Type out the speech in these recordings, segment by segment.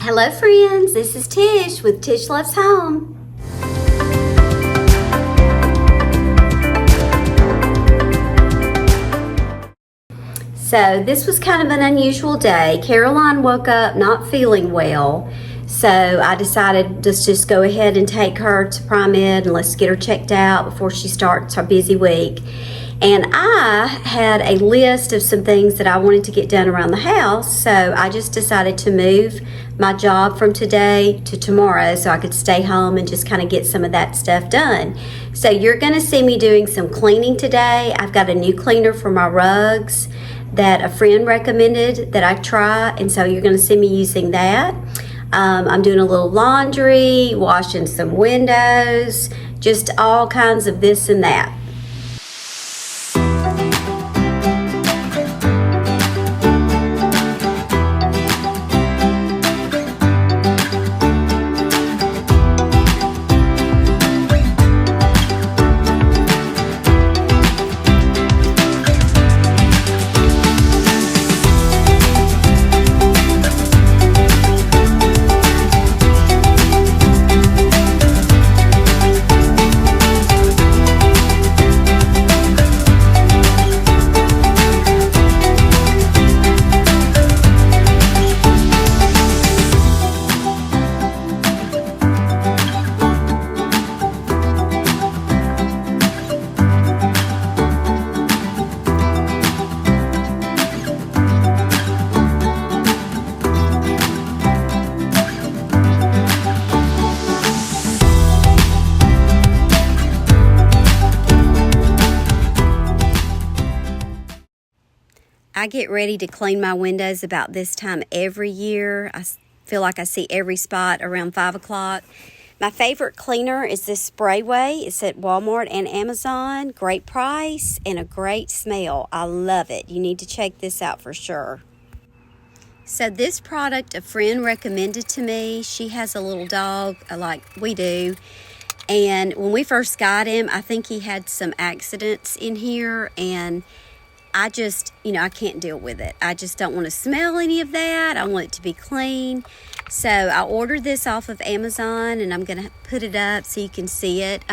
Hello friends, this is Tish with Tish Loves Home. So this was kind of an unusual day. Caroline woke up not feeling well, so I decided to just go ahead and take her to Prime Ed and let's get her checked out before she starts her busy week. And I had a list of some things that I wanted to get done around the house, so I just decided to move my job from today to tomorrow so I could stay home and just kind of get some of that stuff done. So you're going to see me doing some cleaning today. I've got a new cleaner for my rugs that a friend recommended that I try, and so you're going to see me using that. I'm doing a little laundry, washing some windows, just all kinds of this and that. I get ready to clean my windows about this time every year. I feel like I see every spot around 5 o'clock. My favorite cleaner is this Sprayway. It's at Walmart and Amazon. Great price and a great smell. I love it. You need to check this out for sure. So this product a friend recommended to me. She has a little dog like we do. And when we first got him, I think he had some accidents in here, and I just, I can't deal with it. I just don't want to smell any of that. I want it to be clean. So I ordered this off of Amazon, and I'm going to put it up so you can see it.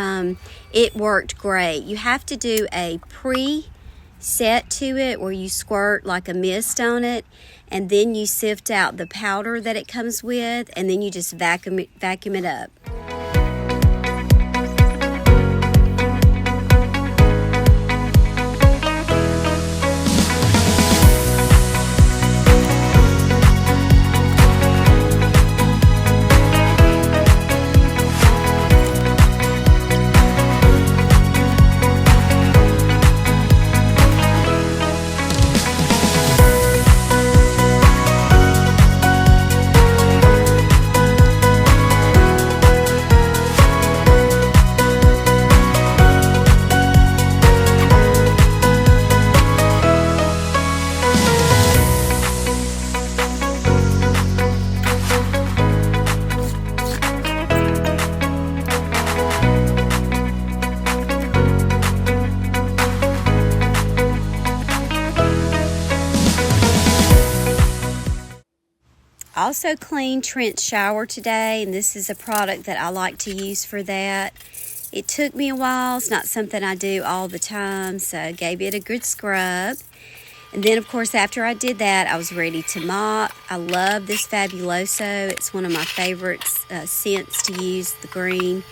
It worked great. You have to do a pre-set to it where you squirt like a mist on it, and then you sift out the powder that it comes with, and then you just vacuum it up. Also cleaned Trent's shower today, and this is a product that I like to use for that. It took me a while. It's not something I do all the time, so I gave it a good scrub. And then, of course, after I did that, I was ready to mop. I love this Fabuloso. It's one of my favorite scents to use, the green.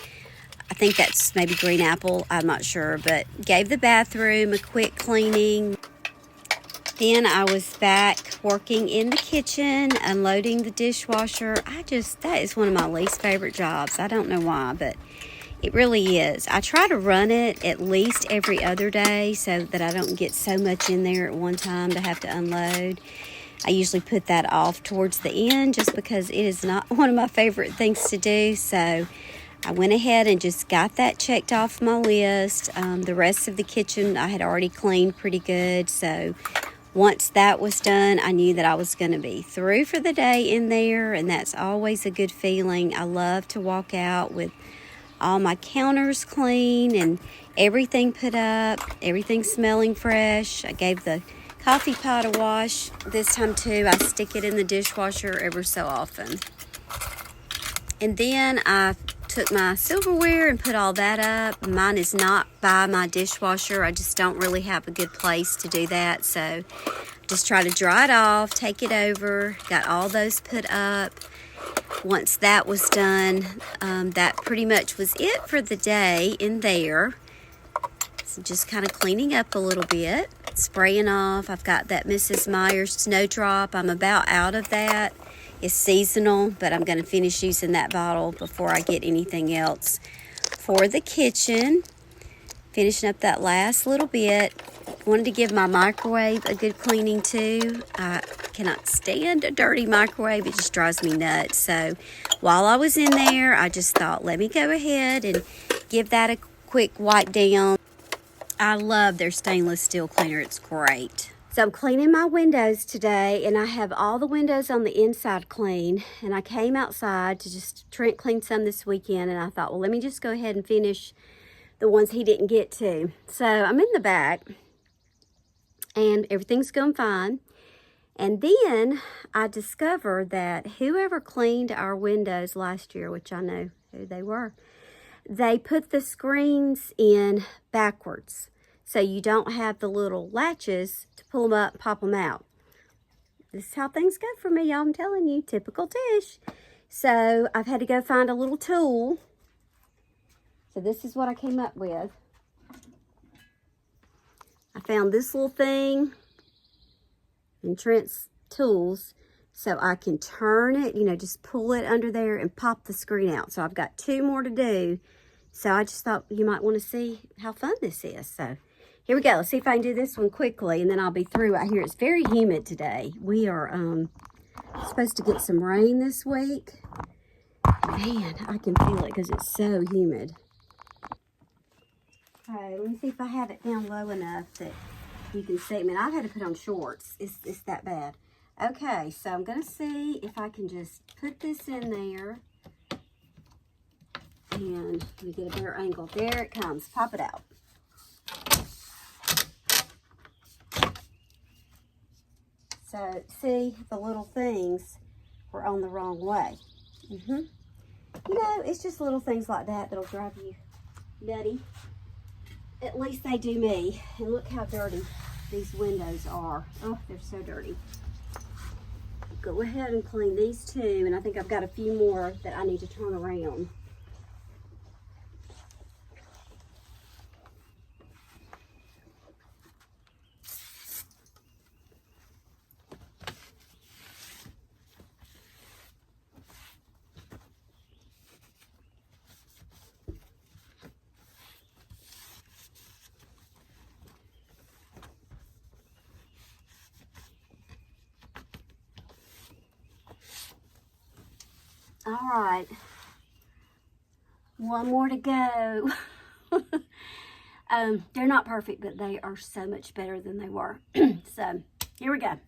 I think that's maybe green apple. I'm not sure, but gave the bathroom a quick cleaning. Then I was back working in the kitchen, unloading the dishwasher. That is one of my least favorite jobs. I don't know why, but it really is. I try to run it at least every other day so that I don't get so much in there at one time to have to unload. I usually put that off towards the end just because it is not one of my favorite things to do. So I went ahead and just got that checked off my list. The rest of the kitchen I had already cleaned pretty good, so once that was done, I knew that I was going to be through for the day in there, and that's always a good feeling. I love to walk out with all my counters clean and everything put up, everything smelling fresh. I gave the coffee pot a wash this time too. I stick it in the dishwasher ever so often. And then I took my silverware and put all that up. Mine is not by my dishwasher. I just don't really have a good place to do that. So just try to dry it off, take it over, got all those put up. Once that was done, that pretty much was it for the day in there. So just kind of cleaning up a little bit, spraying off. I've got that Mrs. Meyer's Snowdrop. I'm about out of that. It's seasonal, but I'm going to finish using that bottle before I get anything else. For the kitchen, finishing up that last little bit. Wanted to give my microwave a good cleaning too. I cannot stand a dirty microwave. It just drives me nuts. So while I was in there, I just thought, let me go ahead and give that a quick wipe down. I love their stainless steel cleaner. It's great. So I'm cleaning my windows today, and I have all the windows on the inside clean. And I came outside to just Trent clean some this weekend, and I thought, well, let me just go ahead and finish the ones he didn't get to. So I'm in the back, and everything's going fine. And then I discovered that whoever cleaned our windows last year, which I know who they were, they put the screens in backwards. So you don't have the little latches to pull them up and pop them out. This is how things go for me, y'all. I'm telling you, typical Tish. So I've had to go find a little tool. So this is what I came up with. I found this little thing in Trent's tools, so I can turn it, just pull it under there and pop the screen out. So I've got 2 more to do. So I just thought you might want to see how fun this is. So here we go. Let's see if I can do this one quickly, and then I'll be through out here. It's very humid today. We are supposed to get some rain this week. Man, I can feel it because it's so humid. Okay, let me see if I have it down low enough that you can see. Man, I've had to put on shorts. It's that bad. Okay, so I'm going to see if I can just put this in there. And let me get a better angle. There it comes. Pop it out. So, see, the little things were on the wrong way. It's just little things like that that'll drive you nutty. At least they do me. And look how dirty these windows are. Oh, they're so dirty. Go ahead and clean these 2, and I think I've got a few more that I need to turn around. All right, 1 more to go. They're not perfect, but they are so much better than they were. So here we go.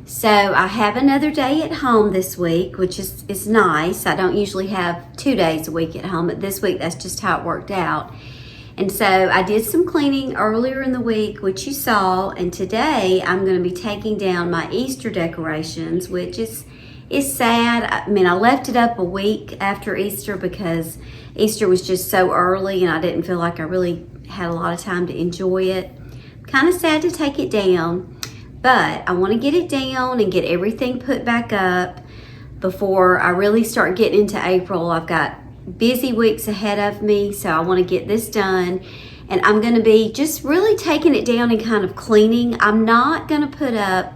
So I have another day at home this week, which is nice. I don't usually have 2 days a week at home, but this week that's just how it worked out. And so I did some cleaning earlier in the week, which you saw, and today I'm going to be taking down my Easter decorations, which is sad. I mean, I left it up a week after Easter because Easter was just so early and I didn't feel like I really had a lot of time to enjoy it. Kind of sad to take it down, but I want to get it down and get everything put back up before I really start getting into April. I've got busy weeks ahead of me, so I want to get this done. And I'm going to be just really taking it down and kind of cleaning. I'm not going to put up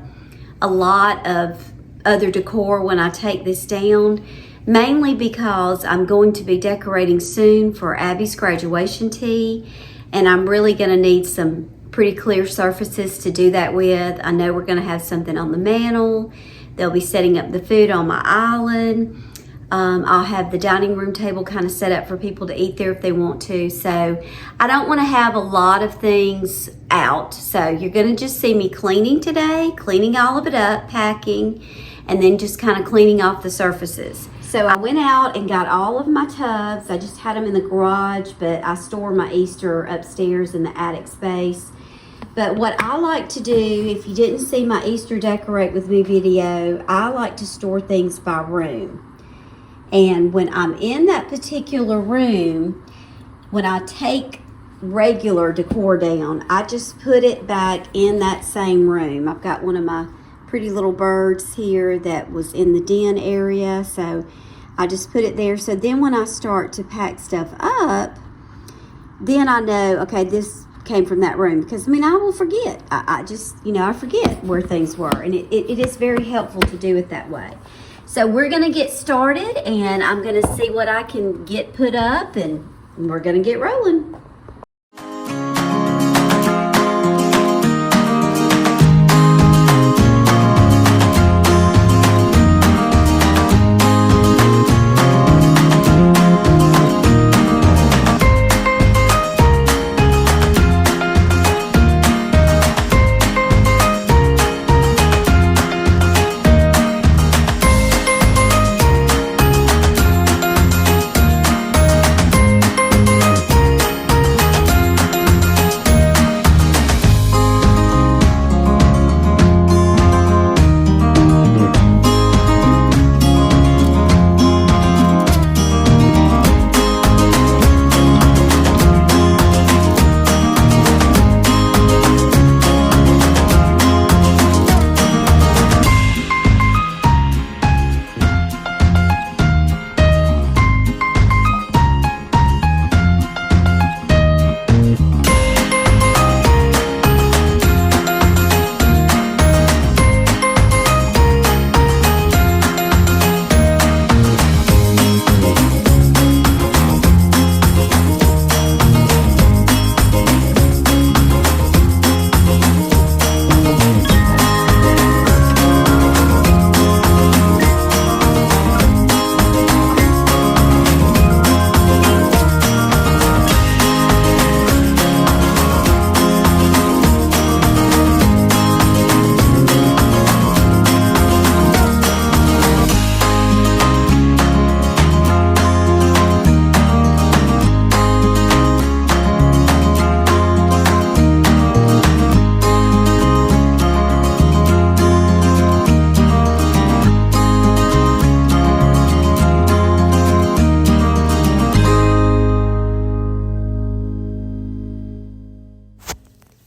a lot of other decor when I take this down, mainly because I'm going to be decorating soon for Abby's graduation tea, and I'm really going to need some pretty clear surfaces to do that with. I know we're going to have something on the mantle. They'll be setting up the food on my island. I'll have the dining room table kind of set up for people to eat there if they want to. So I don't want to have a lot of things out. So you're going to just see me cleaning today, cleaning all of it up, packing, and then just kind of cleaning off the surfaces. So I went out and got all of my tubs. I just had them in the garage, but I store my Easter upstairs in the attic space. But what I like to do, if you didn't see my Easter Decorate With Me video, I like to store things by room. And when I'm in that particular room, when I take regular decor down, I just put it back in that same room. I've got one of my pretty little birds here that was in the den area, so I just put it there. So then when I start to pack stuff up, then I know, okay, this came from that room, because I mean, I will forget. I just, I forget where things were, and it is very helpful to do it that way. So we're gonna get started, and I'm gonna see what I can get put up, and we're gonna get rolling.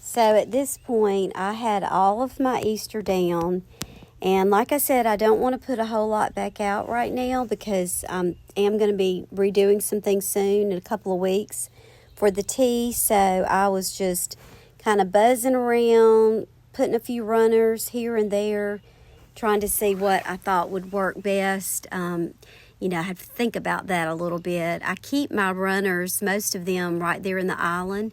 So at this point, I had all of my Easter down. And like I said, I don't want to put a whole lot back out right now, because I am going to be redoing some things soon in a couple of weeks for the tea. So I was just kind of buzzing around, putting a few runners here and there, trying to see what I thought would work best. I have to think about that a little bit. I keep my runners, most of them, right there in the island.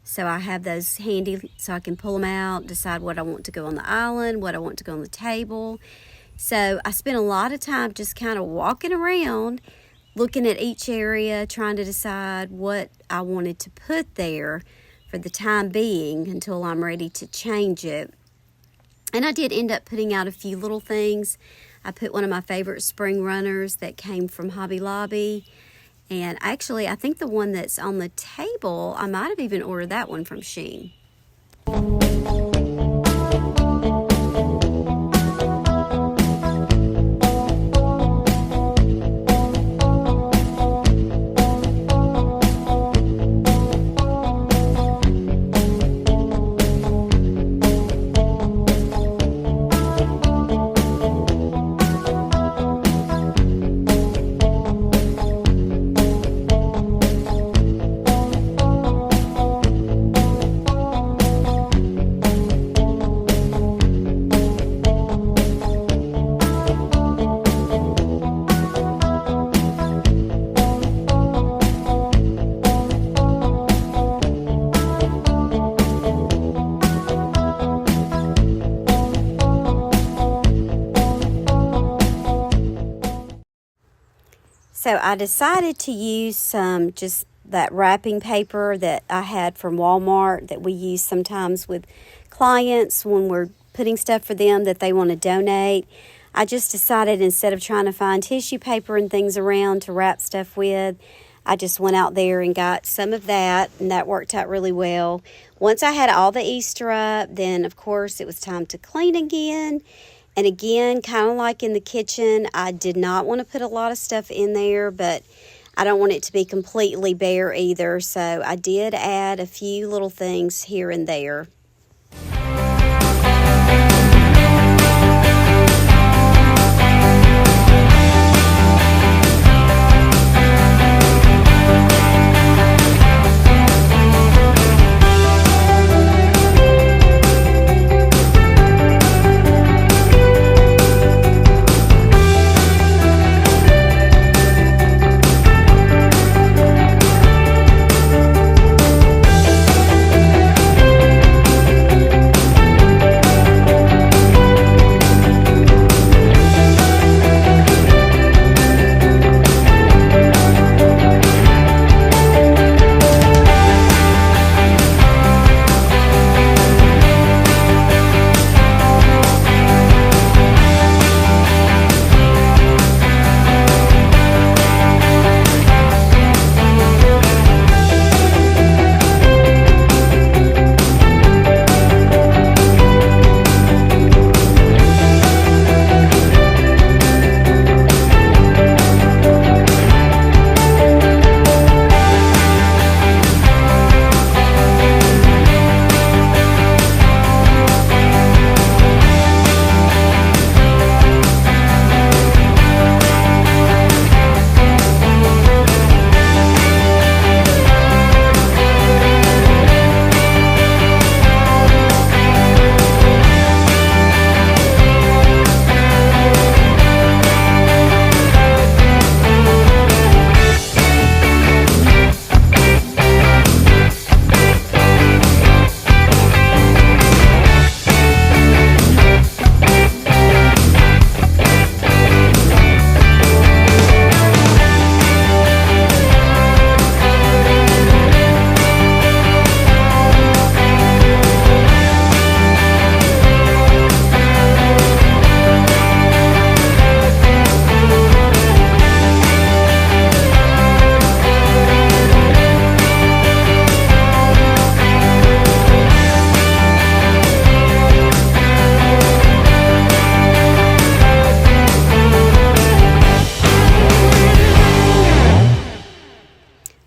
So I have those handy so I can pull them out, decide what I want to go on the island, what I want to go on the table. So I spent a lot of time just kind of walking around, looking at each area, trying to decide what I wanted to put there for the time being until I'm ready to change it. And I did end up putting out a few little things. I put one of my favorite spring runners that came from Hobby Lobby. And actually, I think the one that's on the table, I might have even ordered that one from Shein. So I decided to use some just that wrapping paper that I had from Walmart that we use sometimes with clients when we're putting stuff for them that they want to donate. I just decided instead of trying to find tissue paper and things around to wrap stuff with, I just went out there and got some of that, and that worked out really well. Once I had all the Easter up, then of course it was time to clean again. And again, kind of like in the kitchen, I did not want to put a lot of stuff in there, but I don't want it to be completely bare either. So I did add a few little things here and there.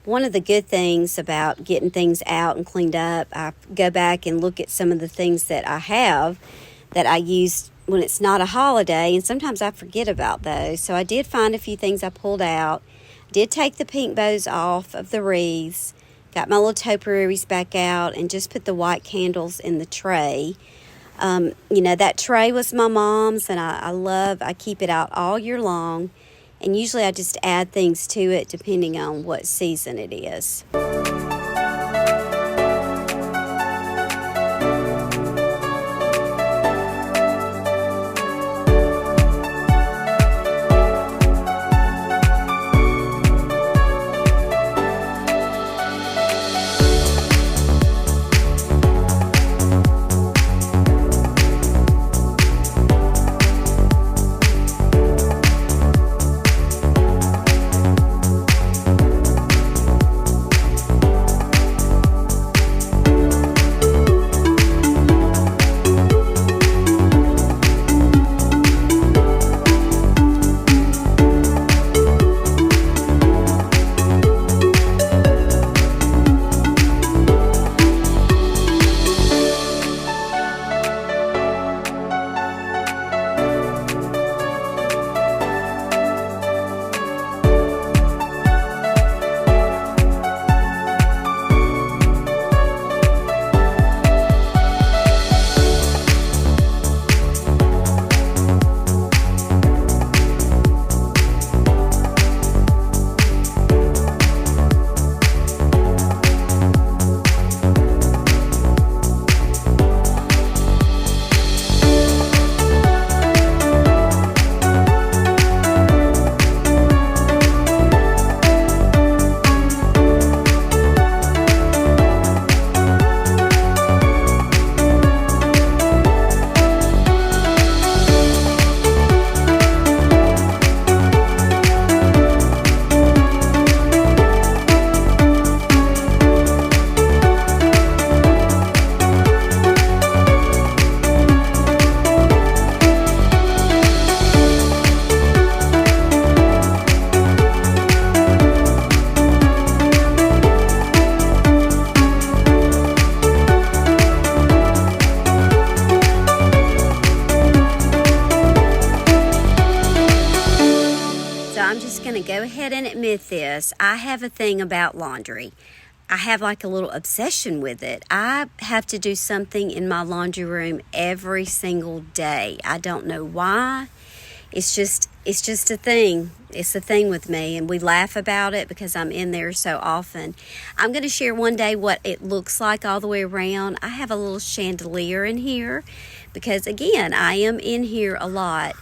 One of the good things about getting things out and cleaned up, I go back and look at some of the things that I have that I use when it's not a holiday, and sometimes I forget about those. So I did find a few things I pulled out. Did take the pink bows off of the wreaths, got my little topiaries back out, and just put the white candles in the tray. That tray was my mom's, and I keep it out all year long. And usually I just add things to it depending on what season it is. going to go ahead and admit this. I have a thing about laundry. I have like a little obsession with it. I have to do something in my laundry room every single day. I don't know why. It's just a thing. It's a thing with me, and we laugh about it because I'm in there so often. I'm going to share one day what it looks like all the way around. I have a little chandelier in here because, again, I am in here a lot.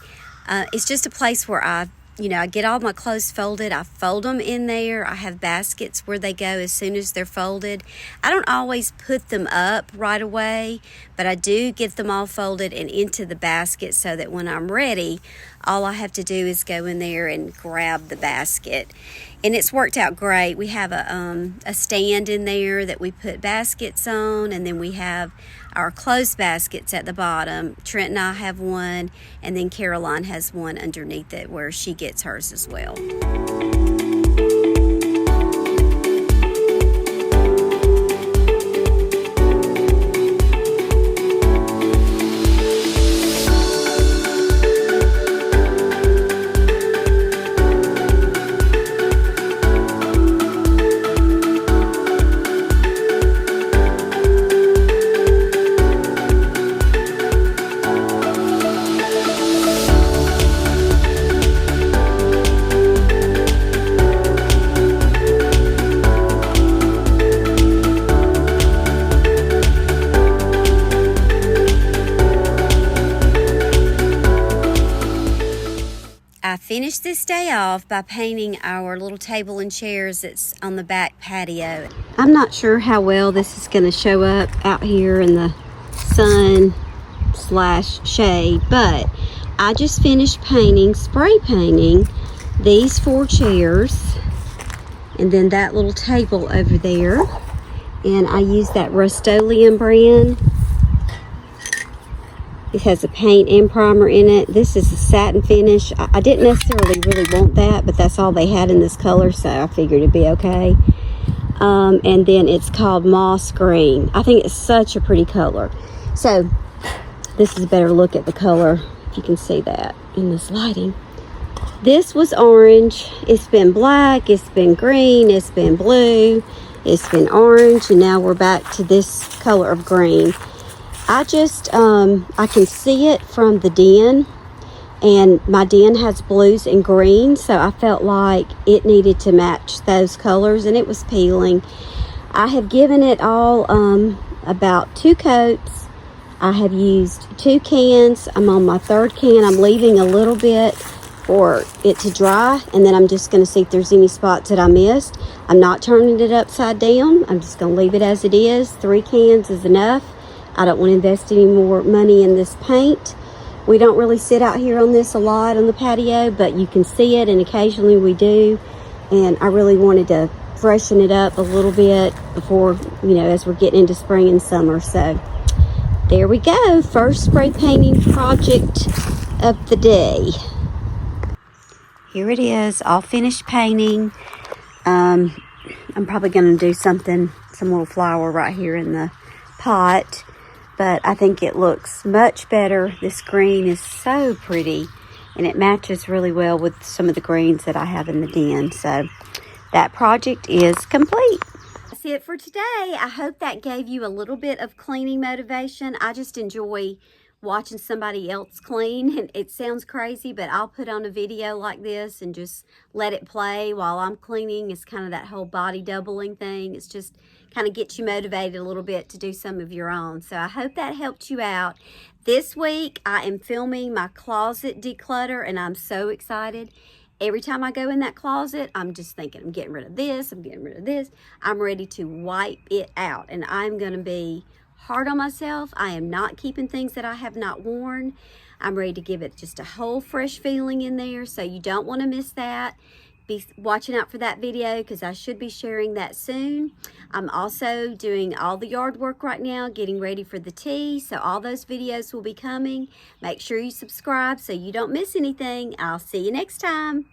It's just a place where I get all my clothes folded. I fold them in there. I have baskets where they go as soon as they're folded. I don't always put them up right away, but I do get them all folded and into the basket so that when I'm ready, all I have to do is go in there and grab the basket. And it's worked out great. We have a stand in there that we put baskets on, and then we have our clothes baskets at the bottom. Trent and I have one, and then Caroline has one underneath it where she gets hers as well. I finished this day off by painting our little table and chairs that's on the back patio. I'm not sure how well this is going to show up out here in the sun / shade, but I just finished spray painting these 4 chairs and then that little table over there. And I used that Rust-Oleum brand. It has a paint and primer in it. This is a satin finish. I didn't necessarily really want that, but that's all they had in this color, so I figured it'd be okay. And then it's called Moss Green. I think it's such a pretty color. So this is a better look at the color, if you can see that in this lighting. This was orange. It's been black, it's been green, it's been blue, it's been orange, and now we're back to this color of green. I can see it from the den, and my den has blues and greens, so I felt like it needed to match those colors, and it was peeling. I have given it all about 2 coats. I have used 2 cans. I'm on my 3rd can. I'm leaving a little bit for it to dry, and then I'm just going to see if there's any spots that I missed. I'm not turning it upside down. I'm just going to leave it as it is. 3 cans is enough. I don't want to invest any more money in this paint. We don't really sit out here on this a lot on the patio, but you can see it, and occasionally we do. And I really wanted to freshen it up a little bit before, as we're getting into spring and summer. So there we go. First spray painting project of the day. Here it is, all finished painting. I'm probably going to do some little flower right here in the pot. But I think it looks much better. This green is so pretty, and it matches really well with some of the greens that I have in the den. So that project is complete. That's it for today. I hope that gave you a little bit of cleaning motivation. I just enjoy watching somebody else clean, and it sounds crazy, but I'll put on a video like this and just let it play while I'm cleaning. It's kind of that whole body doubling thing. It's just kind of gets you motivated a little bit to do some of your own. So I hope that helped you out. This week I am filming my closet declutter, and I'm so excited. Every time I go in that closet, I'm just thinking, I'm getting rid of this, I'm getting rid of this. I'm ready to wipe it out, and I'm going to be hard on myself. I am not keeping things that I have not worn. I'm ready to give it just a whole fresh feeling in there, so you don't want to miss that. Be watching out for that video because I should be sharing that soon. I'm also doing all the yard work right now, getting ready for the tea, so all those videos will be coming. Make sure you subscribe so you don't miss anything. I'll see you next time.